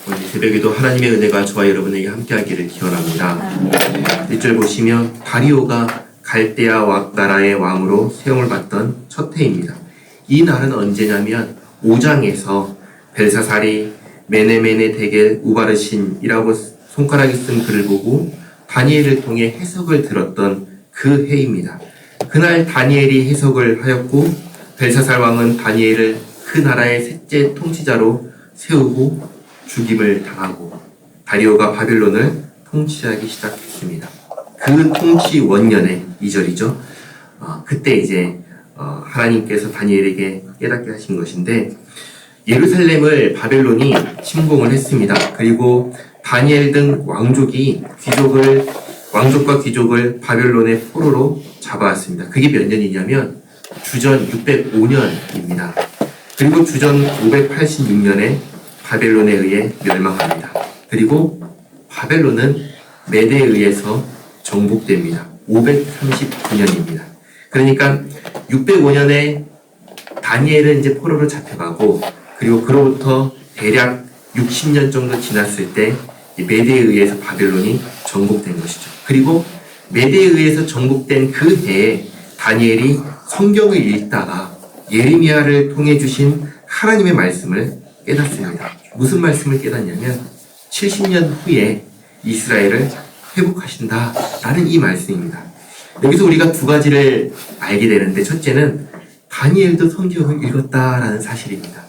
오늘 새벽에도 하나님의 은혜가 저와 여러분에게 함께하기를 기원합니다. 1절 보시면 다리오가 갈대아 나라의 왕으로 세움을 받던 첫 해입니다. 이 날은 언제냐면 5장에서 벨사살이 메네메네 데겔 우바르신이라고 손가락에 쓴 글을 보고 다니엘을 통해 해석을 들었던 그 해입니다. 그날 다니엘이 해석을 하였고 벨사살 왕은 다니엘을 그 나라의 셋째 통치자로 세우고 죽임을 당하고 다리오가 바빌론을 통치하기 시작했습니다. 그 통치 원년의 2절이죠. 그때 이제 하나님께서 다니엘에게 깨닫게 하신 것인데 예루살렘을 바벨론이 침공을 했습니다. 그리고 다니엘 등 왕족과 귀족을 바벨론의 포로로 잡아왔습니다. 그게 몇 년이냐면 주전 605년입니다. 그리고 주전 586년에 바벨론에 의해 멸망합니다. 그리고 바벨론은 메대에 의해서 정복됩니다. 539년입니다. 그러니까 605년에 다니엘은 이제 포로로 잡혀가고 그리고 그로부터 대략 60년 정도 지났을 때 메대에 의해서 바벨론이 정복된 것이죠. 그리고 메대에 의해서 정복된 그 해에 다니엘이 성경을 읽다가 예레미야를 통해 주신 하나님의 말씀을 깨닫습니다. 무슨 말씀을 깨닫냐면 70년 후에 이스라엘을 회복하신다라는 이 말씀입니다. 여기서 우리가 두 가지를 알게 되는데 첫째는 다니엘도 성경을 읽었다라는 사실입니다.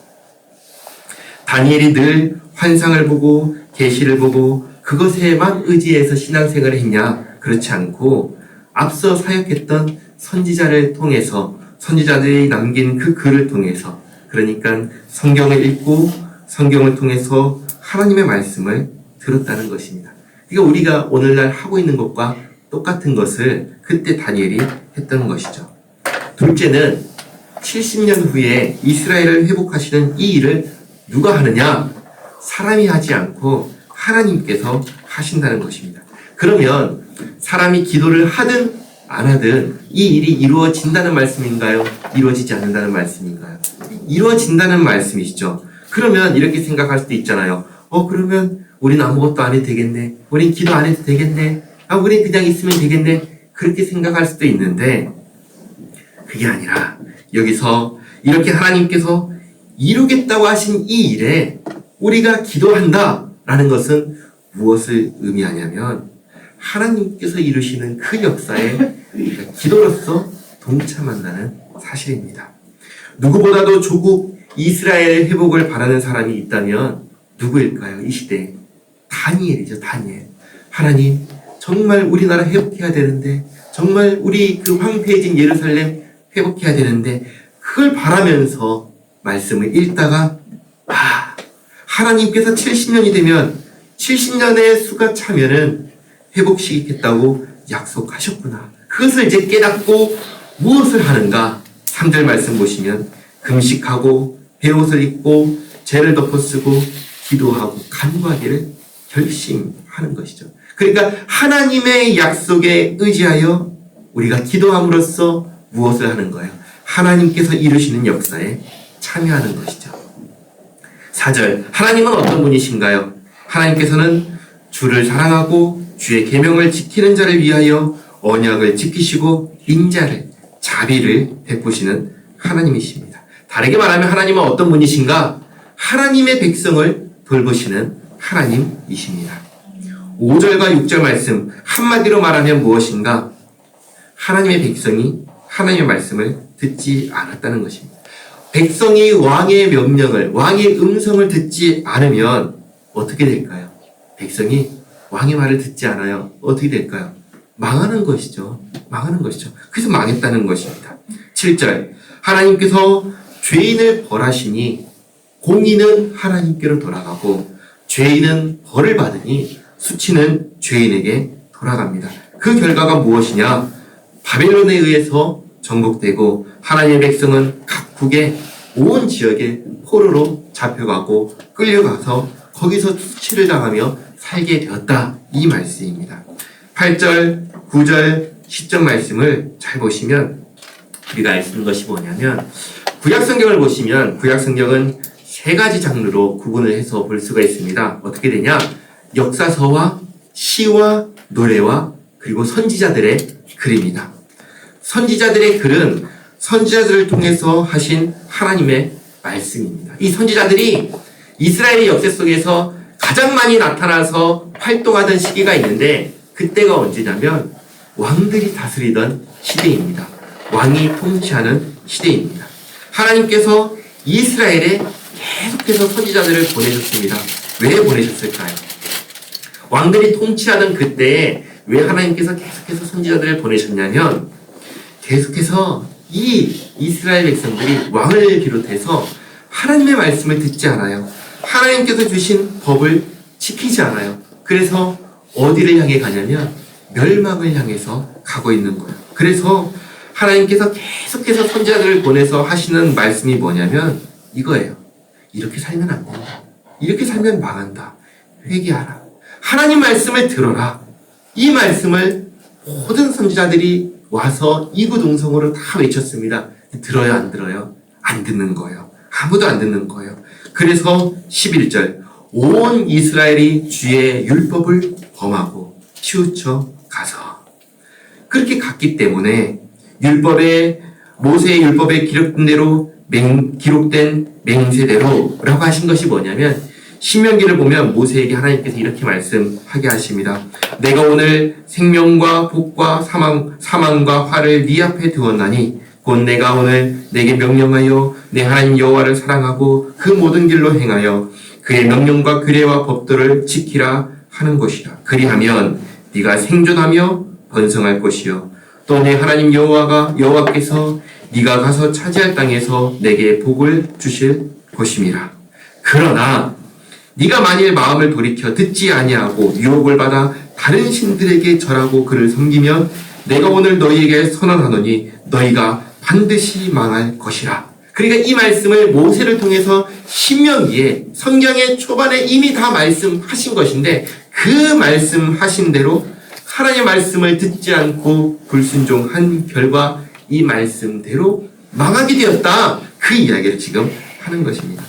다니엘이 늘 환상을 보고 계시를 보고 그것에만 의지해서 신앙생활을 했냐? 그렇지 않고 앞서 사역했던 선지자를 통해서 선지자들이 남긴 그 글을 통해서 그러니까 성경을 읽고 성경을 통해서 하나님의 말씀을 들었다는 것입니다. 그러니까 우리가 오늘날 하고 있는 것과 똑같은 것을 그때 다니엘이 했던 것이죠. 둘째는 70년 후에 이스라엘을 회복하시는 이 일을 누가 하느냐? 사람이 하지 않고 하나님께서 하신다는 것입니다. 그러면 사람이 기도를 하든 안 하든 이 일이 이루어진다는 말씀인가요? 이루어지지 않는다는 말씀인가요? 이루어진다는 말씀이시죠. 그러면 이렇게 생각할 수도 있잖아요. 그러면 우린 아무것도 안 해도 되겠네. 우린 기도 안 해도 되겠네. 우린 그냥 있으면 되겠네. 그렇게 생각할 수도 있는데 그게 아니라 여기서 이렇게 하나님께서 이루겠다고 하신 이 일에 우리가 기도한다라는 것은 무엇을 의미하냐면 하나님께서 이루시는 그 역사에 기도로서 동참한다는 사실입니다. 누구보다도 조국 이스라엘 회복을 바라는 사람이 있다면 누구일까요? 이 시대에 다니엘이죠. 다니엘. 하나님 정말 우리나라 회복해야 되는데 정말 우리 그 황폐해진 예루살렘 회복해야 되는데 그걸 바라면서 말씀을 읽다가 하나님께서 70년이 되면 70년의 수가 차면은 회복시키겠다고 약속하셨구나. 그것을 이제 깨닫고 무엇을 하는가? 3절 말씀 보시면 금식하고 베옷을 입고 죄를 덮어쓰고 기도하고 간구하기를 결심하는 것이죠. 그러니까 하나님의 약속에 의지하여 우리가 기도함으로써 무엇을 하는 거예요? 하나님께서 이루시는 역사에 참여하는 것이죠. 4절 하나님은 어떤 분이신가요? 하나님께서는 주를 사랑하고 주의 계명을 지키는 자를 위하여 언약을 지키시고 인자를 자비를 베푸시는 하나님이십니다. 다르게 말하면 하나님은 어떤 분이신가? 하나님의 백성을 돌보시는 하나님이십니다. 5절과 6절 말씀 한마디로 말하면 무엇인가? 하나님의 백성이 하나님의 말씀을 듣지 않았다는 것입니다. 백성이 왕의 명령을, 왕의 음성을 듣지 않으면 어떻게 될까요? 백성이 왕의 말을 듣지 않아요. 어떻게 될까요? 망하는 것이죠. 망하는 것이죠. 그래서 망했다는 것입니다. 7절 하나님께서 죄인을 벌하시니 공의는 하나님께로 돌아가고 죄인은 벌을 받으니 수치는 죄인에게 돌아갑니다. 그 결과가 무엇이냐? 바벨론에 의해서 정복되고 하나님의 백성은 각국의 온 지역에 포로로 잡혀가고 끌려가서 거기서 수치를 당하며 살게 되었다. 이 말씀입니다. 8절, 9절, 10절 말씀을 잘 보시면 우리가 알 수 있는 것이 뭐냐면 구약성경을 보시면 구약성경은 세 가지 장르로 구분을 해서 볼 수가 있습니다. 어떻게 되냐? 역사서와 시와 노래와 그리고 선지자들의 글입니다. 선지자들의 글은 선지자들을 통해서 하신 하나님의 말씀입니다. 이 선지자들이 이스라엘의 역사 속에서 가장 많이 나타나서 활동하던 시기가 있는데 그때가 언제냐면 왕들이 다스리던 시대입니다. 왕이 통치하는 시대입니다. 하나님께서 이스라엘에 계속해서 선지자들을 보내셨습니다. 왜 보내셨을까요? 왕들이 통치하던 그때에 왜 하나님께서 계속해서 선지자들을 보내셨냐면 계속해서 이 이스라엘 백성들이 왕을 비롯해서 하나님의 말씀을 듣지 않아요. 하나님께서 주신 법을 지키지 않아요. 그래서 어디를 향해 가냐면 멸망을 향해서 가고 있는 거예요. 그래서 하나님께서 계속해서 선지자들을 보내서 하시는 말씀이 뭐냐면 이거예요. 이렇게 살면 안 된다. 이렇게 살면 망한다. 회개하라. 하나님 말씀을 들어라. 이 말씀을 모든 선지자들이 와서 이구동성으로 다 외쳤습니다. 들어요, 안 들어요? 안 듣는 거예요. 아무도 안 듣는 거예요. 그래서 11절 온 이스라엘이 주의 율법을 범하고 치우쳐 가서 그렇게 갔기 때문에 모세의 율법에 기록된 대로 기록된 맹세대로라고 하신 것이 뭐냐면 신명기를 보면 모세에게 하나님께서 이렇게 말씀하게 하십니다. 내가 오늘 생명과 복과 사망과 화를 네 앞에 두었나니 곧 내가 오늘 내게 명령하여 내 하나님 여호와를 사랑하고 그 모든 길로 행하여 그의 명령과 규례와 법도를 지키라 하는 것이라. 그리하면 네가 생존하며 번성할 것이요 또 내 하나님 여호와께서 네가 가서 차지할 땅에서 내게 복을 주실 것임이라. 그러나 네가 만일 마음을 돌이켜 듣지 아니하고 유혹을 받아 다른 신들에게 절하고 그를 섬기면 내가 오늘 너희에게 선언하노니 너희가 반드시 망할 것이라. 그러니까 이 말씀을 모세를 통해서 신명기에 성경의 초반에 이미 다 말씀하신 것인데 그 말씀하신 대로 하나님의 말씀을 듣지 않고 불순종한 결과 이 말씀대로 망하게 되었다. 그 이야기를 지금 하는 것입니다.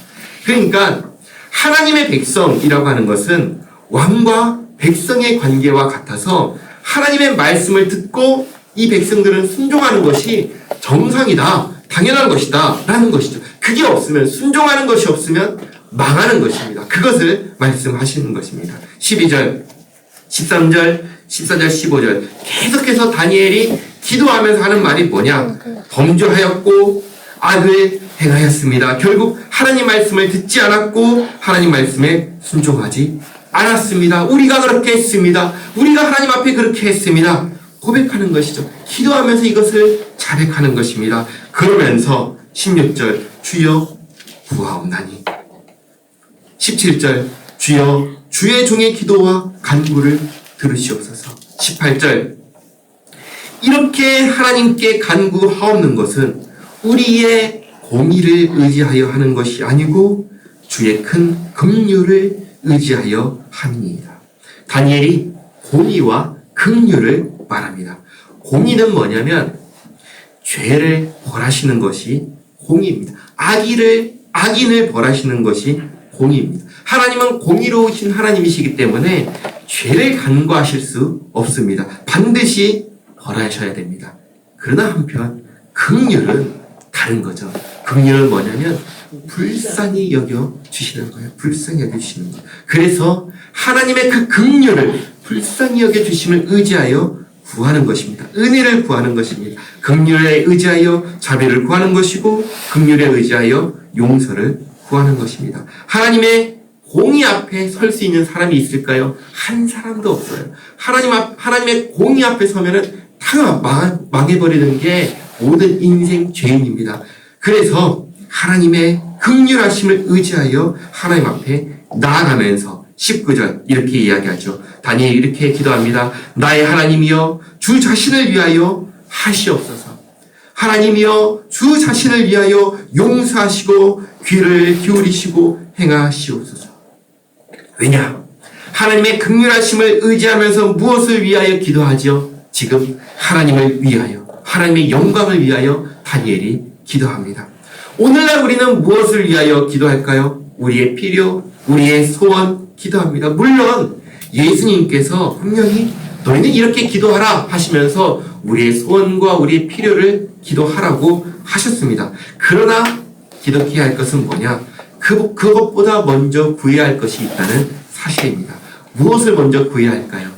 그러니까 하나님의 백성이라고 하는 것은 왕과 백성의 관계와 같아서 하나님의 말씀을 듣고 이 백성들은 순종하는 것이 정상이다, 당연한 것이다 라는 것이죠. 그게 없으면, 순종하는 것이 없으면 망하는 것입니다. 그것을 말씀하시는 것입니다. 12절, 13절, 14절, 15절 계속해서 다니엘이 기도하면서 하는 말이 뭐냐? 범죄하였고 악을 행하였습니다. 결국 하나님 말씀을 듣지 않았고 하나님 말씀에 순종하지 않았습니다. 우리가 그렇게 했습니다. 우리가 하나님 앞에 그렇게 했습니다. 고백하는 것이죠. 기도하면서 이것을 자백하는 것입니다. 그러면서 16절 주여 구하옵나니 17절 주여 주의 종의 기도와 간구를 들으시옵소서. 18절 이렇게 하나님께 간구하옵는 것은 우리의 공의를 의지하여 하는 것이 아니고 주의 큰 긍휼을 의지하여 함이니이다. 다니엘이 공의와 긍휼을 말합니다. 공의는 뭐냐면 죄를 벌하시는 것이 공의입니다. 악인을 벌하시는 것이 공의입니다. 하나님은 공의로우신 하나님이시기 때문에 죄를 간과하실 수 없습니다. 반드시 벌하셔야 됩니다. 그러나 한편 긍휼은 다른 거죠. 긍휼은 뭐냐면 불쌍히 여겨 주시는 거예요. 불쌍히 여겨 주시는 거예요. 그래서 하나님의 그 긍휼을 불쌍히 여겨 주심을 의지하여 구하는 것입니다. 은혜를 구하는 것입니다. 긍휼에 의지하여 자비를 구하는 것이고 긍휼에 의지하여 용서를 구하는 것입니다. 하나님의 공의 앞에 설 수 있는 사람이 있을까요? 한 사람도 없어요. 하나님의 공의 앞에 서면은 다 망해버리는 게 모든 인생 죄인입니다. 그래서 하나님의 긍휼하심을 의지하여 하나님 앞에 나아가면서 19절 이렇게 이야기하죠. 다니엘이 이렇게 기도합니다. 나의 하나님이여 주 자신을 위하여 하시옵소서. 하나님이여 주 자신을 위하여 용서하시고 귀를 기울이시고 행하시옵소서. 왜냐? 하나님의 긍휼하심을 의지하면서 무엇을 위하여 기도하지요? 지금 하나님을 위하여, 하나님의 영광을 위하여 다니엘이 기도합니다. 오늘날 우리는 무엇을 위하여 기도할까요? 우리의 필요, 우리의 소원 기도합니다. 물론 예수님께서 분명히 너희는 이렇게 기도하라 하시면서 우리의 소원과 우리의 필요를 기도하라고 하셨습니다. 그러나 기도해야 할 것은 뭐냐? 그것보다 먼저 구해야 할 것이 있다는 사실입니다. 무엇을 먼저 구해야 할까요?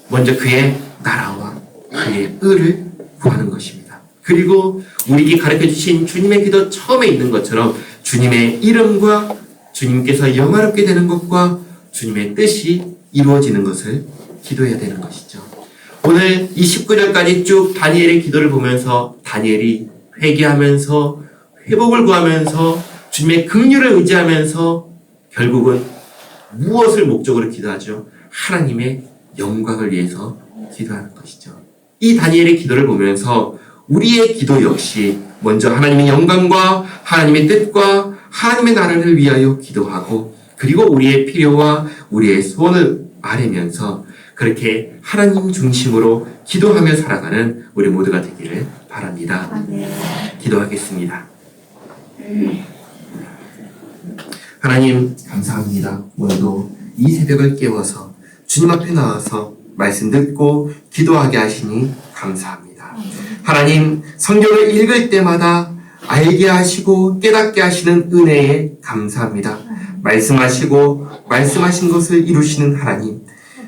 먼저 그의 나라와 그의 의를 구하는 것입니다. 그리고 우리에게 가르쳐 주신 주님의 기도 처음에 있는 것처럼 주님의 이름과 주님께서 영화롭게 되는 것과 주님의 뜻이 이루어지는 것을 기도해야 되는 것이죠. 오늘 이 19절까지 쭉 다니엘의 기도를 보면서 다니엘이 회개하면서 회복을 구하면서 주님의 긍휼을 의지하면서 결국은 무엇을 목적으로 기도하죠? 하나님의 영광을 위해서 기도하는 것이죠. 이 다니엘의 기도를 보면서 우리의 기도 역시 먼저 하나님의 영광과 하나님의 뜻과 하나님의 나라를 위하여 기도하고 그리고 우리의 필요와 우리의 소원을 아뢰면서 그렇게 하나님 중심으로 기도하며 살아가는 우리 모두가 되기를 바랍니다. 기도하겠습니다. 하나님 감사합니다. 오늘도 이 새벽을 깨워서 주님 앞에 나와서 말씀 듣고 기도하게 하시니 감사합니다. 하나님 성경을 읽을 때마다 알게 하시고 깨닫게 하시는 은혜에 감사합니다. 말씀하시고 말씀하신 것을 이루시는 하나님,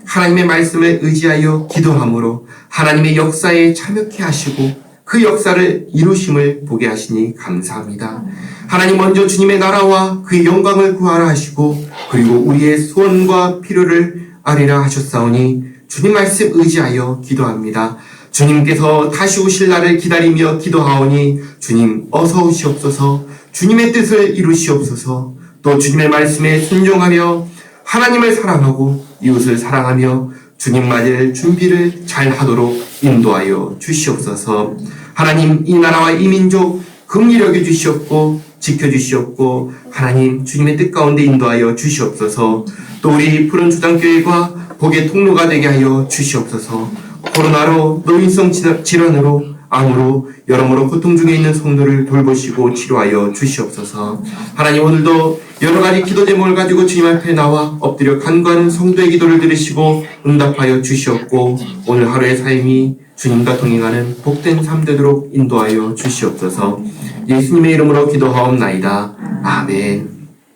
하나님의 말씀을 의지하여 기도함으로 하나님의 역사에 참여케 하시고 그 역사를 이루심을 보게 하시니 감사합니다. 하나님 먼저 주님의 나라와 그의 영광을 구하라 하시고 그리고 우리의 소원과 필요를 아뢰라 하셨사오니 주님 말씀 의지하여 기도합니다. 주님께서 다시 오실 날을 기다리며 기도하오니 주님 어서 오시옵소서. 주님의 뜻을 이루시옵소서. 또 주님의 말씀에 순종하며 하나님을 사랑하고 이웃을 사랑하며 주님 맞을 준비를 잘 하도록 인도하여 주시옵소서. 하나님 이 나라와 이 민족 긍휼히 여겨 주시옵고 지켜주시옵고 하나님 주님의 뜻 가운데 인도하여 주시옵소서. 또 우리 푸른 주당교회가 복의 통로가 되게 하여 주시옵소서. 코로나로 노인성 질환으로 암으로 여러모로 고통 중에 있는 성도를 돌보시고 치료하여 주시옵소서. 하나님 오늘도 여러 가지 기도 제목을 가지고 주님 앞에 나와 엎드려 간구하는 성도의 기도를 들으시고 응답하여 주시옵고 오늘 하루의 삶이 주님과 동행하는 복된 삶 되도록 인도하여 주시옵소서. 예수님의 이름으로 기도하옵나이다. 아멘.